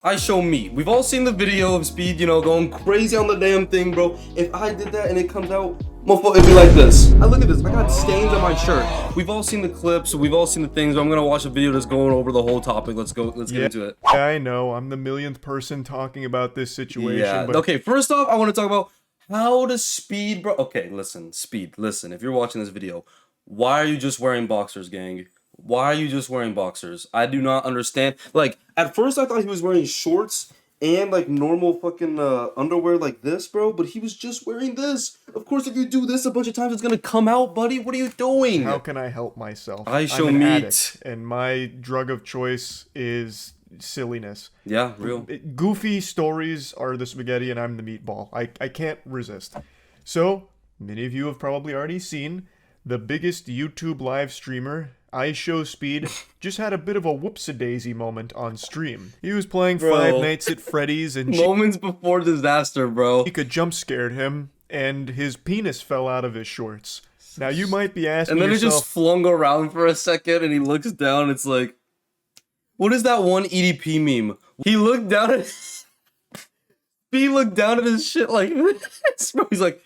iShowMeat. We've all seen the video of Speed, going crazy on the damn thing, bro. If I did that and it comes out, motherfucker, it'd be like this. I look at this. I got stains on my shirt. We've all seen the clips. We've all seen the things. I'm gonna watch a video that's going over the whole topic. Let's go. Let's get into it. Yeah, I know. I'm the millionth person talking about this situation. Yeah. But Okay. First off, I want to talk about how does Speed, bro. Okay, listen, Speed. Listen. If you're watching this video, why are you just wearing boxers, gang? Why are you just wearing boxers? I do not understand. Like, at first I thought he was wearing shorts and, like, normal fucking underwear like this, bro. But he was just wearing this. Of course, if you do this a bunch of times, it's gonna come out, buddy. What are you doing? How can I help myself? iShowMeat. I'm an addict, and my drug of choice is silliness. Yeah, real. Goofy stories are the spaghetti, and I'm the meatball. I can't resist. So, many of you have probably already seen the biggest YouTube live streamer, iShowSpeed, just had a bit of a whoops-a-daisy moment on stream. He was playing Five Nights at Freddy's and Moments before disaster, bro. Chica jump-scared him, and his penis fell out of his shorts. Now, you might be asking And then yourself, it just flung around for a second, and he looks down, it's like... What is that one EDP meme? He looked down at... He looked down at his shit like this, bro. He's like...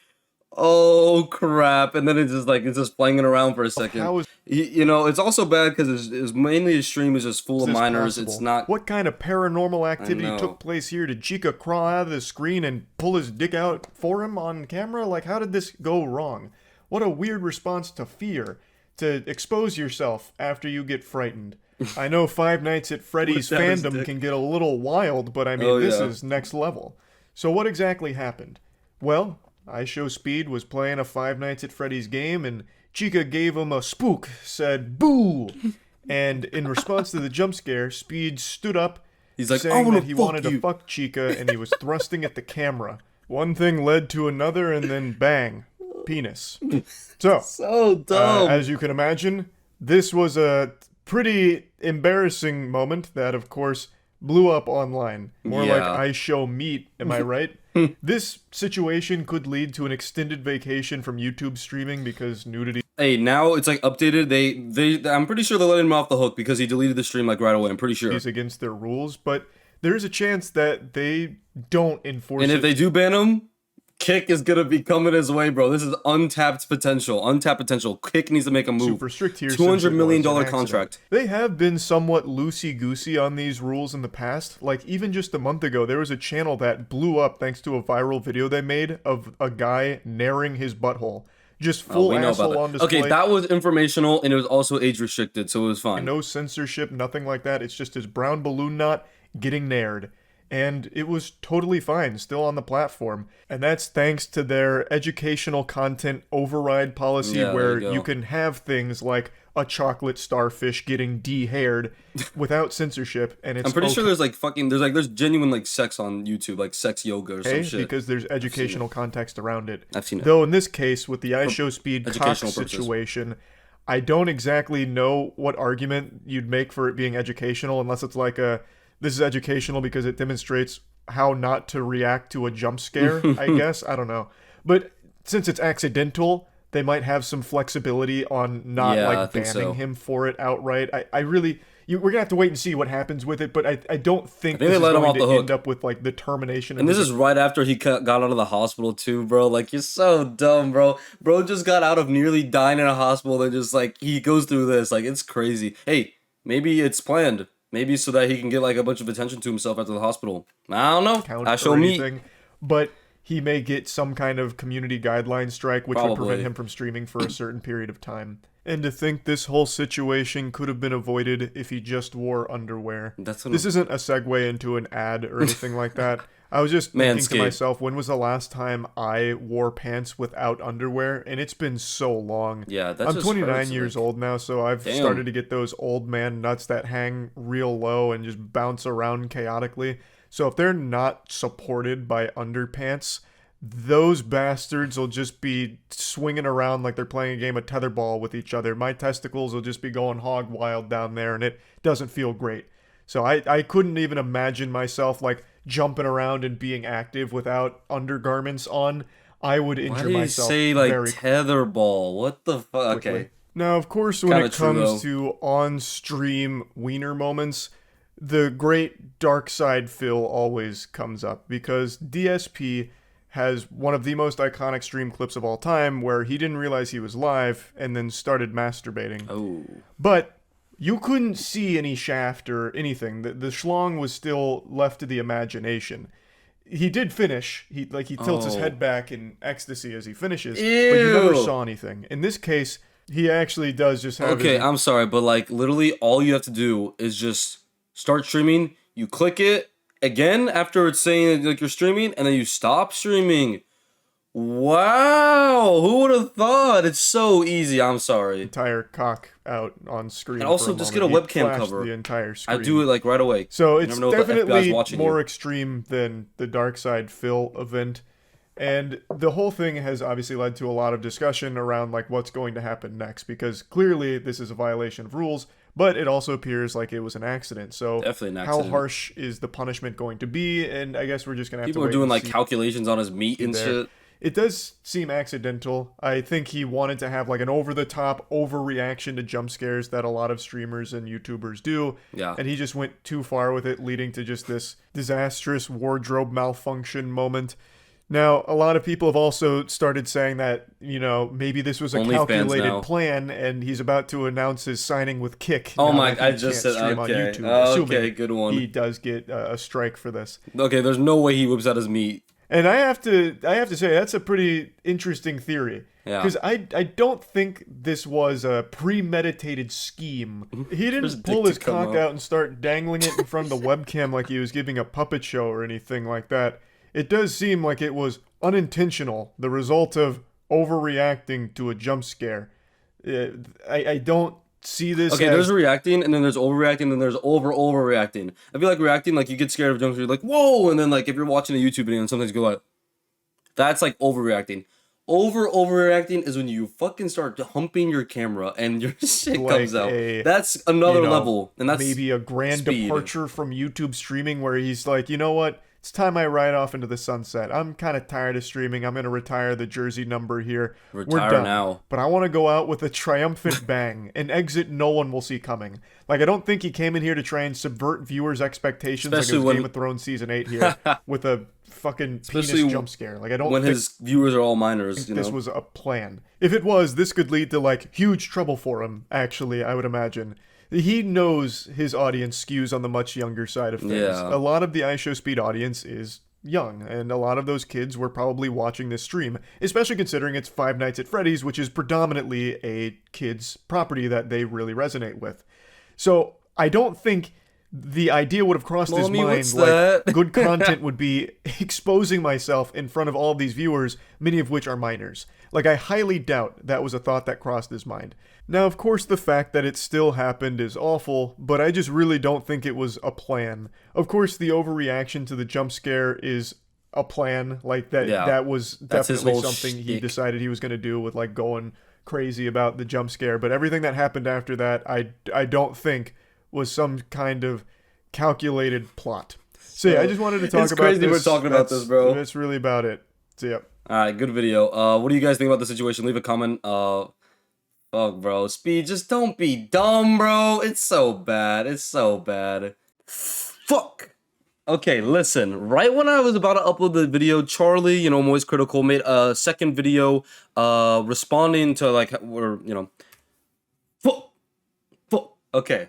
Oh crap! And then it's just playing around for a second. how is It's also bad because it's mainly his stream is just full of this minors. possible? It's not. What kind of paranormal activity know. took place here? Did Chica crawl out of the screen and pull his dick out for him on camera? Like, how did this go wrong? What a weird response to fear, to expose yourself after you get frightened. I know Five Nights at Freddy's Look at his fandom dick. can get a little wild, but I mean, Oh, this yeah. is next level. So what exactly happened? Well, iShowSpeed was playing a Five Nights at Freddy's game, and Chica gave him a spook, said, "Boo!" And in response to the jump scare, Speed stood up, He's like, I saying wanna that he fuck wanted you. to fuck Chica, and he was thrusting at the camera. One thing led to another, and then bang, penis. So, So dumb. as you can imagine, this was a pretty embarrassing moment that, of course, blew up online. More like Yeah. iShowMeat, am I right? This situation could lead to an extended vacation from YouTube streaming because nudity Hey, now it's like updated. I'm pretty sure they're letting him off the hook because he deleted the stream like right away. I'm pretty sure. is against their rules, but there's a chance that they don't enforce And it. if they do ban him, Kick is gonna be coming his way, bro. This is untapped potential. Untapped potential. Kick needs to make a move. super strict here. $200 million since it was an accident. contract. They have been somewhat loosey-goosey on these rules in the past. Like, even just a month ago, there was a channel that blew up thanks to a viral video they made of a guy naring his butthole. Just full We know asshole about on that. display. Okay, that was informational and it was also age restricted, so it was fine. No censorship, nothing like that. It's just his brown balloon knot getting nared. And it was totally fine, still on the platform. And that's thanks to their educational content override policy, Yeah, there where you go. you can have things like a chocolate starfish getting de-haired without censorship, and it's I'm pretty okay, sure there's genuine like sex on YouTube, like sex yoga or some shit. because there's educational context around it. I've seen it. Though in this case, with the iShowSpeed cock educational purposes. situation, I don't exactly know what argument you'd make for it being educational, unless it's like this is educational because it demonstrates how not to react to a jump scare, I guess. I don't know. But since it's accidental, they might have some flexibility on not Yeah, I like think banning so. him for it outright. I really... we're gonna have to wait and see what happens with it, but I don't think they this is let him going off to the hook. end up with like the termination. And of this is right after he got out of the hospital too, bro. Like, you're so dumb, bro. Bro just got out of nearly dying in a hospital and just like he goes through this. Like, it's crazy. Hey, maybe it's planned. Maybe so that he can get like a bunch of attention to himself after the hospital. I don't know. count I for show me. anything, but he may get some kind of community guideline strike, which would Probably. prevent him from streaming for a certain period of time. And to think this whole situation could have been avoided if he just wore underwear. That's This isn't a segue into an ad or anything like that. I was just thinking to Manscaped. myself, when was the last time I wore pants without underwear? And it's been so long. Yeah, that I'm just 29 hurts, years like- old now, so I've Damn. started to get those old man nuts that hang real low and just bounce around chaotically. So if they're not supported by underpants, those bastards will just be swinging around like they're playing a game of tetherball with each other. My testicles will just be going hog wild down there, and it doesn't feel great. So I couldn't even imagine myself like jumping around and being active without undergarments on. I would Why injure did he myself say like very tetherball? What the fuck? quickly. Okay. Now, of course, when Kinda it true, comes to on-stream wiener moments, the great dark side Phil always comes up because DSP has one of the most iconic stream clips of all time where he didn't realize he was live and then started masturbating. Oh. But you couldn't see any shaft or anything. The schlong was still left to the imagination. He did finish. He tilts his head back in ecstasy as he finishes, Ew. but you never saw anything. In this case, he actually does just have Okay, I'm sorry, but like literally all you have to do is just start streaming. You click it again after it's saying like you're streaming, and then you stop streaming. Wow, who would have thought? It's so easy. I'm sorry. entire cock out on screen. And also for a just moment. get a He webcam flashed cover. The entire screen. I do it like right away. So You it's never know if the FBI is definitely watching more you. extreme than the Dark Side Phil event. And the whole thing has obviously led to a lot of discussion around like what's going to happen next, because clearly this is a violation of rules, but it also appears like it was an accident. So Definitely an how accident. harsh is the punishment going to be? And I guess we're just gonna have People to are wait doing and like see calculations on his meat and there. shit. It does seem accidental. I think he wanted to have like an over-the-top overreaction to jump scares that a lot of streamers and YouTubers do. Yeah. And he just went too far with it, leading to just this disastrous wardrobe malfunction moment. Now, a lot of people have also started saying that, you know, maybe this was a OnlyFans calculated now. plan, and he's about to announce his signing with Kick. Oh now my! that he I just can't said stream on okay. YouTube, Okay, assuming good one. he does get a strike for this. Okay, there's no way he whips out his meat. And I have to say that's a pretty interesting theory. Yeah. Because I don't think this was a premeditated scheme. He His didn't pull dick his to come cock out and start dangling it in front of the webcam like he was giving a puppet show or anything like that. It does seem like it was unintentional, the result of overreacting to a jump scare. I don't see this Okay, as... there's reacting, and then there's overreacting, and then there's overreacting. I feel like reacting, like you get scared of jump scares, you're like whoa, and then like if you're watching a YouTube video and sometimes you go like, that's like overreacting. Overreacting is when you fucking start humping your camera and your shit Like comes out. a, That's another you know, level, and that's maybe a grand speed. departure from YouTube streaming where he's like, you know what? It's time I ride off into the sunset. I'm kind of tired of streaming. I'm going to retire the jersey number here. We're Retire done. now. But I want to go out with a triumphant bang, an exit no one will see coming. Like, I don't think he came in here to try and subvert viewers' expectations Especially like it was when- Game of Thrones Season 8 here with a fucking Especially penis jump scare. Like, I don't when think his viewers are all minors, you this know. was a plan. If it was, this could lead to, like, huge trouble for him, actually, I would imagine. He knows his audience skews on the much younger side of things. Yeah. A lot of the iShowSpeed audience is young, and a lot of those kids were probably watching this stream, especially considering it's Five Nights at Freddy's, which is predominantly a kid's property that they really resonate with. So I don't think the idea would have crossed his Mommy, mind what's like that? good content would be exposing myself in front of all of these viewers, many of which are minors. Like, I highly doubt that was a thought that crossed his mind. Now, of course, the fact that it still happened is awful, but I just really don't think it was a plan. Of course, the overreaction to the jump scare is a plan. Like, that was That's his definitely whole something he shtick. decided he was going to do with, like, going crazy about the jump scare. But everything that happened after that, I don't think was some kind of calculated plot. So yeah, I just wanted to talk It's about crazy this. we're talking about this, bro. That's really about it. So yeah. All right, good video. What do you guys think about the situation? Leave a comment. Fuck, bro. Speed, just don't be dumb, bro. It's so bad. It's so bad. Fuck. Okay, listen. Right when I was about to upload the video, Charlie, you know, Moist Critical, made a second video, responding to like, where, you know, fuck. Okay.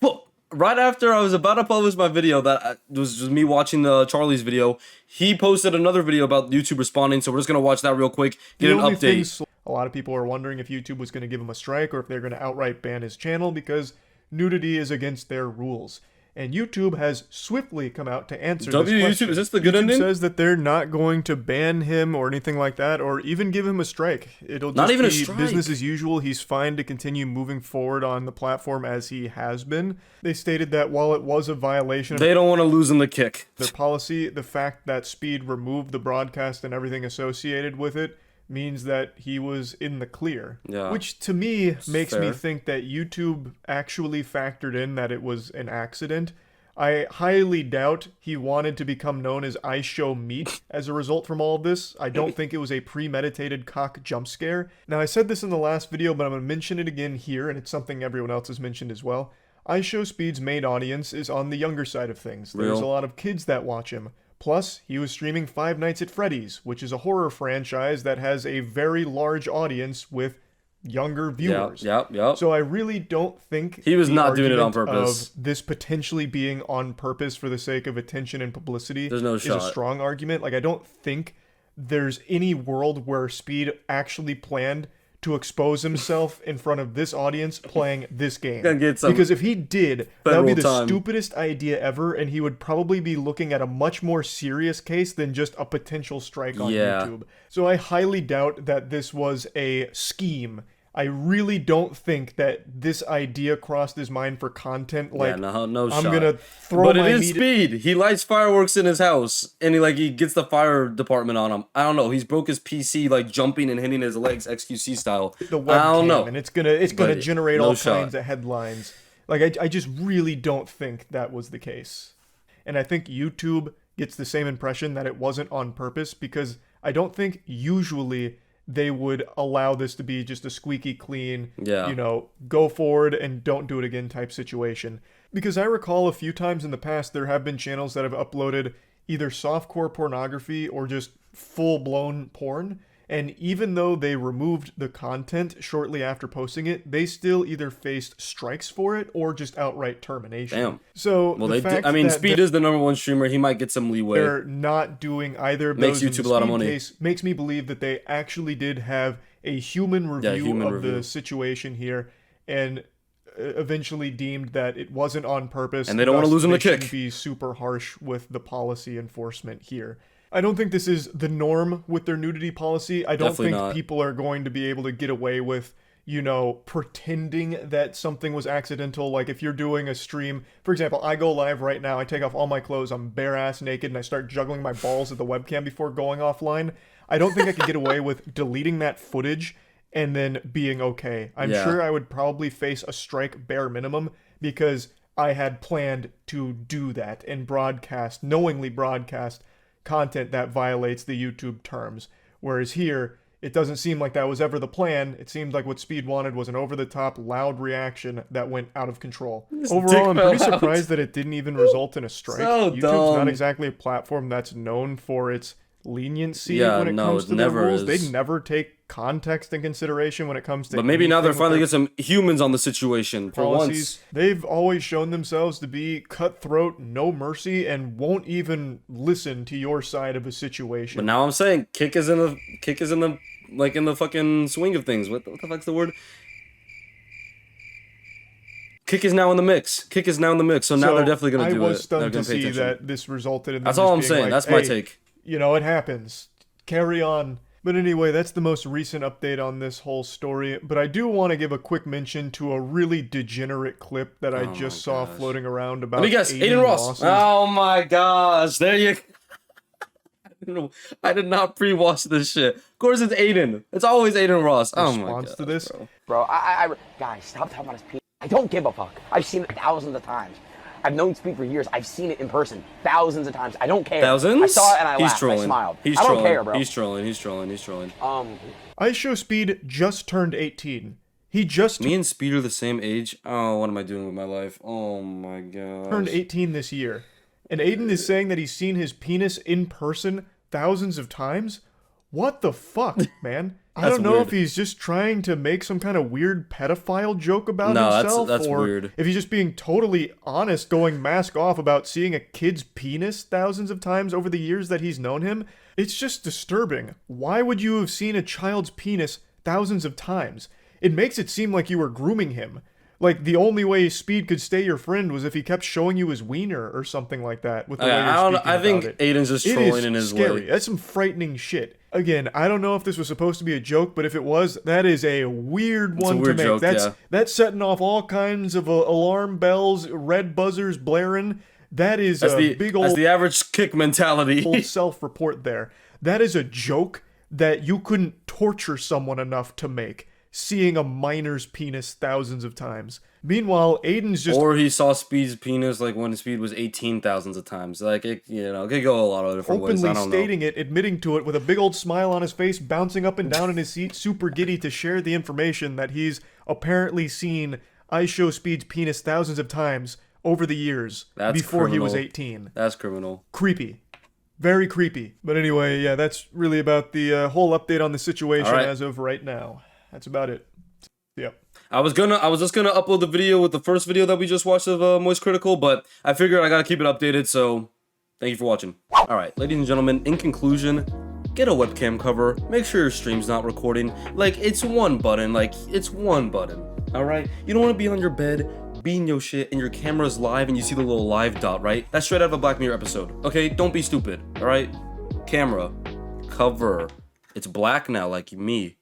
Fuck. Right after I was about to publish my video, that was just me watching the Charlie's video, he posted another video about YouTube responding, so we're just gonna watch that real quick, get an update. A lot of people are wondering if YouTube was going to give him a strike or if they're going to outright ban his channel because nudity is against their rules. And YouTube has swiftly come out to answer this question. YouTube, is this the good YouTube ending? says that they're not going to ban him or anything like that, or even give him a strike. It'll just Not even a be strike. business as usual. He's fine to continue moving forward on the platform as he has been. They stated that while it was a violation of They don't want to lose him the kick. their policy, the fact that Speed removed the broadcast and everything associated with it means that he was in the clear. Yeah. Which to me makes me fair. think that YouTube actually factored in that it was an accident. I highly doubt he wanted to become known as iShowMeat as a result from all of this. I don't think it was a premeditated cock jump scare. Now, I said this in the last video, but I'm going to mention it again here, and it's something everyone else has mentioned as well. iShowSpeed's main audience is on the younger side of things. There's Real. a lot of kids that watch him. Plus, he was streaming Five Nights at Freddy's, which is a horror franchise that has a very large audience with younger viewers. Yep. So I really don't think He was the not doing it on argument purpose. Of this potentially being on purpose for the sake of attention and publicity There's no is shot. a strong argument. Like, I don't think there's any world where Speed actually planned to expose himself in front of this audience playing this game. Gonna get some Because if he did, that would be the federal time. stupidest idea ever, and he would probably be looking at a much more serious case than just a potential strike on Yeah. YouTube. So I highly doubt that this was a scheme. I really don't think that this idea crossed his mind for content. Like, no I'm shot. gonna throw But my it is meat. Speed. He lights fireworks in his house, and he gets the fire department on him. I don't know. He's broke his PC like jumping and hitting his legs XQC style. The webcam, I don't know. and it's gonna But generate no all shot. kinds of headlines. Like, I just really don't think that was the case, and I think YouTube gets the same impression that it wasn't on purpose, because I don't think usually they would allow this to be just a squeaky clean, go forward and don't do it again type situation. Because I recall a few times in the past there have been channels that have uploaded either softcore pornography or just full-blown porn, and even though they removed the content shortly after posting it, they still either faced strikes for it or just outright termination. Damn. So Well, Speed is the #1 streamer. He might get some leeway. they're not doing either of Makes those. YouTube a lot of money. Case makes me believe that they actually did have a human review of the situation here, and eventually deemed that it wasn't on purpose. And they don't want to lose him the kick. Be super harsh with the policy enforcement here. I don't think this is the norm with their nudity policy. I don't Definitely think not. people are going to be able to get away with, pretending that something was accidental. Like, if you're doing a stream, for example, I go live right now, I take off all my clothes, I'm bare ass naked, and I start juggling my balls at the webcam before going offline. I don't think I could get away with deleting that footage and then being okay. I'm sure I would probably face a strike bare minimum, because I had planned to do that and knowingly broadcast content that violates the YouTube terms. Whereas here, it doesn't seem like that was ever the plan. It seemed like what Speed wanted was an over-the-top, loud reaction that went out of control. Overall, I'm pretty surprised that it didn't even result in a strike. So YouTube's dumb. not exactly a platform that's known for its leniency Yeah, when it no, comes it to their never rules. is. They never take context in consideration when it comes to. But maybe now they're anything finally with getting some humans on the situation for policies. once. They've always shown themselves to be cutthroat, no mercy, and won't even listen to your side of a situation. But now I'm saying kick is in the fucking swing of things. What the fuck's the word? Kick is now in the mix. So now they're definitely gonna do it. I was stunned They're to gonna pay see attention. that this resulted in. That's them all I'm just being saying. like, That's my "Hey, take. It happens. Carry on." But anyway, that's the most recent update on this whole story. But I do want to give a quick mention to a really degenerate clip that I just saw floating around about. Let me guess, Aiden Ross. losses. Oh my gosh, there you. I did not pre-watch this shit. Of course, it's Aiden. It's always Aiden Ross. Oh my Response god. to this, Bro, guys, stop talking about his penis. I don't give a fuck. I've seen it thousands of times. I've known Speed for years. I've seen it in person thousands of times. I don't care. Thousands? I saw it and I He's laughed. trolling. I smiled. He's I don't trolling. care, bro. He's trolling. iShowSpeed just turned 18. He just Me and Speed are the same age. Oh, what am I doing with my life? Oh my god. turned 18 this year. And Aiden is saying that he's seen his penis in person thousands of times? What the fuck, man? I That's don't know weird. if he's just trying to make some kind of weird pedophile joke about No, himself, that's or weird. if he's just being totally honest, going mask off about seeing a kid's penis thousands of times over the years that he's known him. It's just disturbing. Why would you have seen a child's penis thousands of times? It makes it seem like you were grooming him. Like, the only way Speed could stay your friend was if he kept showing you his wiener or something like that. With the way you're I don't know. speaking I think about it. Aiden's just It trolling is in his scary. way. That's some frightening shit. Again, I don't know if this was supposed to be a joke, but if it was, that is a weird one weird to make. joke, that's yeah. that's setting off all kinds of alarm bells, red buzzers blaring. That is That's a big old That's the average kick mentality. full self-report there. That is a joke that you couldn't torture someone enough to make, seeing a minor's penis thousands of times. Meanwhile, Aiden's just Or he saw Speed's penis like when Speed was 18 thousands of times. Like it could go a lot of different ways. openly I don't know. stating it, admitting to it, with a big old smile on his face, bouncing up and down in his seat, super giddy to share the information that he's apparently seen iShowSpeed's penis thousands of times over the years before he was 18. That's criminal. Creepy. Very creepy. But anyway, yeah, that's really about the whole update on the situation as of right now. That's about it. Yep. I was just gonna upload the video with the first video that we just watched of Moist Critical, but I figured I gotta keep it updated, so thank you for watching. Alright, ladies and gentlemen, in conclusion, get a webcam cover, make sure your stream's not recording. Like, it's one button, alright? You don't wanna be on your bed, being your shit, and your camera's live and you see the little live dot, right? That's straight out of a Black Mirror episode, okay? Don't be stupid, alright? Camera, cover. It's black now, like me.